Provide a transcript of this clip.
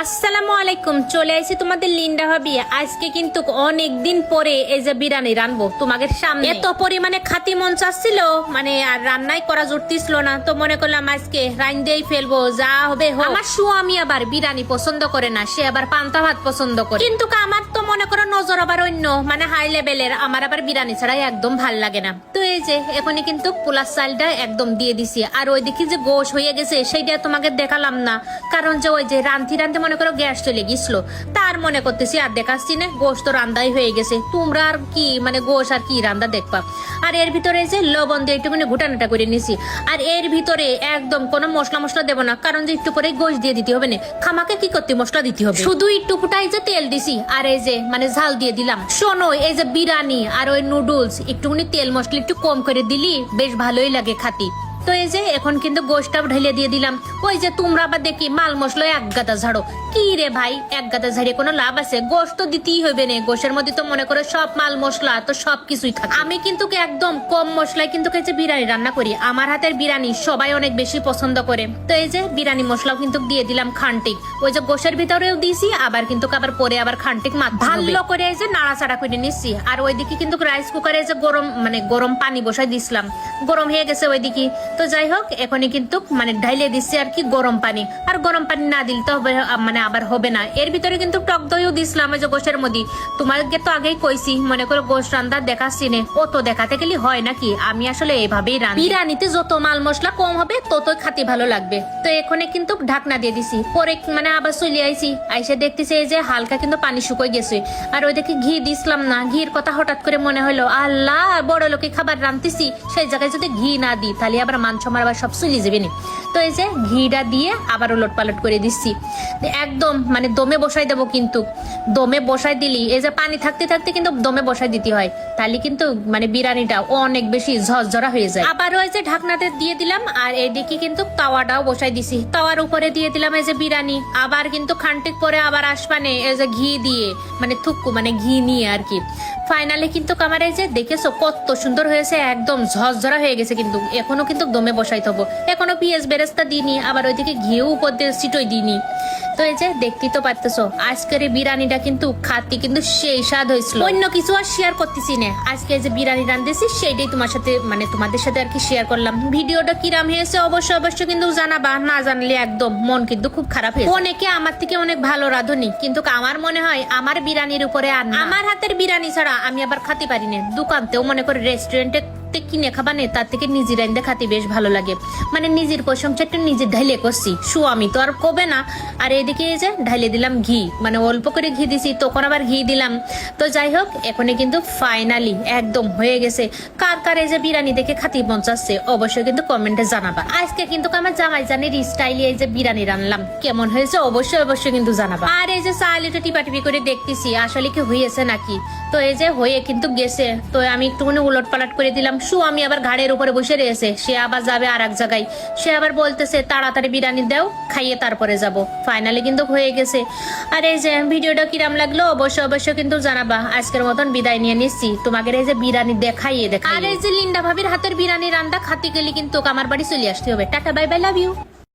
আসসালামু আলাইকুম, চলে আইছি তোমাদের লিন্ডা ভাবি। আজকে কিন্তু অনেক দিন পরে এই যে বিরিয়ানি রানবো তোমাদের সামনে। এত পরিমাণে খাতি মন চাচ্ছিল, মানে আর রান্নাই করা জুটতিছিল না, তো মনে করলাম আজকে রাইন্দেই ফেলবো, যা হবে হোক। আমার স্বামী আবার বিরিয়ানি পছন্দ করে না, সে আবার পান্তা ভাত পছন্দ করে, কিন্তু আমার তো মনে করো নজর আবার অন্য, মানে হাই লেভেলের। আমার আবার বিরিয়ানি ছাড়াই একদম ভাল লাগে না। তো এই যে এখনই কিন্তু পোলার চালটা একদম দিয়ে দিছি। আর ওইদিকে যে গোশ হয়ে গেছে সেইটা তোমাকে দেখালাম না, কারণ যে ওই যে রান্তি রান্তি মনে করো গ্যাস চলে গেছিল, তার মনে করতেছি আর দেখাচ্ছি না, গোশ তো রান্দাই হয়ে গেছে। তোমরা আর কি মানে গোশ আর কি রান্দা দেখবা। আর এর ভিতরে যে লবণ দিয়ে একটু মানে ঘুটানাটা করে নিছি। আর এর ভিতরে একদম কোনো মশলা মশলা দেবো না, কারণ যে একটু পরে গোশ দিয়ে দিতে হবে না, খামাকে কি করতে মশলা দিতে হবে, শুধু একটু ফুটাই যে তেল দিছি। আর এই যে মানে ঝাল দিয়ে দিলাম। শোনো, এই যে বিরিয়ানি আর ওই নুডলস একটুখানি তেল মশলা একটু কম করে দিলি বেশ ভালোই লাগে খাতি। তো এই যে এখন কিন্তু গোশটা ঢেলে দিয়ে দিলাম। ওই যে তোমরা আবার দেখি মাল মশলা এক গাদা ঝাড়ো, কি রে ভাই, এক গাদা ঝাড়িয়ে কোনো লাভ আছে? গোশ তো দিতেই হইবে না, গোশের মধ্যে তো মনে করো সব মাল মশলা তো সবকিছুই থাকে। আমি কিন্তু একদম কম মশলায় কিন্তু বিরিয়ানি রান্না করি, আমার হাতের বিরিয়ানি সবাই অনেক বেশি পছন্দ করে। তো এই যে বিরিয়ানি মশলাও কিন্তু দিয়ে দিলাম খান্টিক, ওই যে গোশের ভিতরেও দিয়েছি, আবার কিন্তু আবার পরে আবার খান্টিক মাছ ভালো করে এই যে নাড়াচাড়া করে নিচ্ছি। আর ওইদিকে কিন্তু রাইস কুকারে যে গরম পানি বসাই দিছিলাম, গরম হয়ে গেছে ওইদিকে। তো যাই হোক, এখনই কিন্তু মানে ঢাইলে দিচ্ছি আর কি গরম পানি। আর গরম পানি না দিলে তো মানে আবার হবে না। এর ভিতরে কিন্তু টক দইও দিছিলাম ওই যে গোশের মধ্যে। তোমাকে তো আগেই কইছি, মনে করো গোশ রান্না দেখাচ্ছি নে, ও তো দেখাতে গেলে হয় নাকি। আমি আসলে এভাবেই রান্না, বিরিয়ানিতে যত মাল মশলা কম হবে ততই খাতে ভালো লাগবে। তো এখানে কিন্তু ঢাকনা দিয়ে দিছি। পরে মানে আবার চলে আইছি, আইসে দেখতেছি এই যে হালকা কিন্তু পানি শুকিয়ে গেছে। আর ওই দেখি ঘি দিছিলাম না, ঘির কথা হঠাৎ করে মনে হলো, আল্লাহ বড় লোকে খাবার রান্তেছি, সেই জায়গায় যদি ঘি না দিই তাহলে আবার মানছমার আবার সব চলে যাবে না। তো এই যে ঘিটা দিয়ে আবার উলট পালট করে দিচ্ছি, একদম মানে দমে বসাই দেবো। কিন্তু দমে বসাই দিলি এই যে পানি থাকতে থাকতে কিন্তু দমে বসাই দিতে হয়, তাহলে কিন্তু মানে বিরিয়ানিটা অনেক বেশি ঝরঝরা হয়ে যায়। আবার ওই যে ঢাকনাতে দিয়ে দিলাম। আর এইদিকে কিন্তু তাওয়াটাও বসাই দিছি, তাওয়ার উপরে দিয়ে দিলাম এই যে বিরিয়ানি। আবার কিন্তু খান্টিক পরে আবার আসবানে এই যে ঘি দিয়ে মানে থুকু মানে ঘি নিয়ে আর কি। ফাইনালি কিন্তু আমার এই যে দেখেছো কত সুন্দর হয়েছে, একদম ঝরঝরা হয়ে গেছে। কিন্তু এখনো কিন্তু দমে বসাইতে হবো, এখনো পেঁয়াজ বেরেস্তা দিইনি, আবার ওইদিকে ঘিও উপর দিয়ে ছিটোই দিইনি। তো এই যে দেখতেই তো পারতেছো, আজকের এই বিরিয়ানিটা কিন্তু খাতি কিন্তু সেই স্বাদ হয়েছিল। অন্য কিছু আর শেয়ার করতেছি না, আজকে যে বিরিয়ানি রান্ধেছি সেইটাই তোমার সাথে মানে তোমাদের সাথে আর কি শেয়ার করলাম। ভিডিওটা কিরাম হয়েছে অবশ্যই কিন্তু জানাবা, না জানলে একদম মন কিন্তু খুব খারাপ হয়েছে। অনেকে আমার থেকে অনেক ভালো রাঁধুনি, কিন্তু আমার মনে হয় আমার বিরিয়ানির উপরে আর আমার হাতের বিরিয়ানি ছাড়া আমি আবার খাতে পারি না। দোকানতেও মনে করে রেস্টুরেন্টে কিনে খাবা নে, তার থেকে নিজের রাইন্দা খাতে বেশ ভালো লাগে। মানে নিজের প্রশংসাটা নিজের ঢাইলে করছি, স্বামী তো আর কবে না। আর এদিকে এই যে ঢাইলে দিলাম ঘি, মানে অল্প করে ঘি দিছি, তখন আবার ঘি দিলাম। তো যাই হোক, এখনই কিন্তু ফাইনালি একদম হয়ে গেছে। কার কার এই যে বিরিয়ানি দেখে খাতি মন চাচ্ছে অবশ্যই কিন্তু কমেন্টে জানাবা। আজকে কিন্তু আমার জামাই জানের স্টাইলে এই যে বিরিয়ানি রান্নলাম, কেমন হয়েছে অবশ্যই কিন্তু জানাবা। আর এই যে চালিটা টিপাটিপি করে দেখতেছি আসলে কি হয়েছে নাকি। তো এই যে হয়ে কিন্তু গেছে, তো আমি একটুখানি উলট পালট করে দিলাম। আমি আবার ঘাড়ের উপরে বসে রয়েছে, সে আবার যাবে আর এক জায়গায়। সে আবার বলতেছে তাড়াতাড়ি বিরিয়ানি দাও, খাইয়ে তারপরে যাব। ফাইনালি কিন্তু হয়ে গেছে। আর এই যে ভিডিওটা কিরাম লাগলো অবশ্যই কিন্তু জানাবা। আজকের মতন বিদায় নিয়ে নিচ্ছি, তোমাকে এই যে বিরিয়ানি দেখাইয়ে। আর এই যে লিন্ডা ভাবির হাতের বিরিয়ানি রান্না খাতে গেলে কিন্তু আমার বাড়ি চলে আসতে হবে। Tata, bye bye, love you.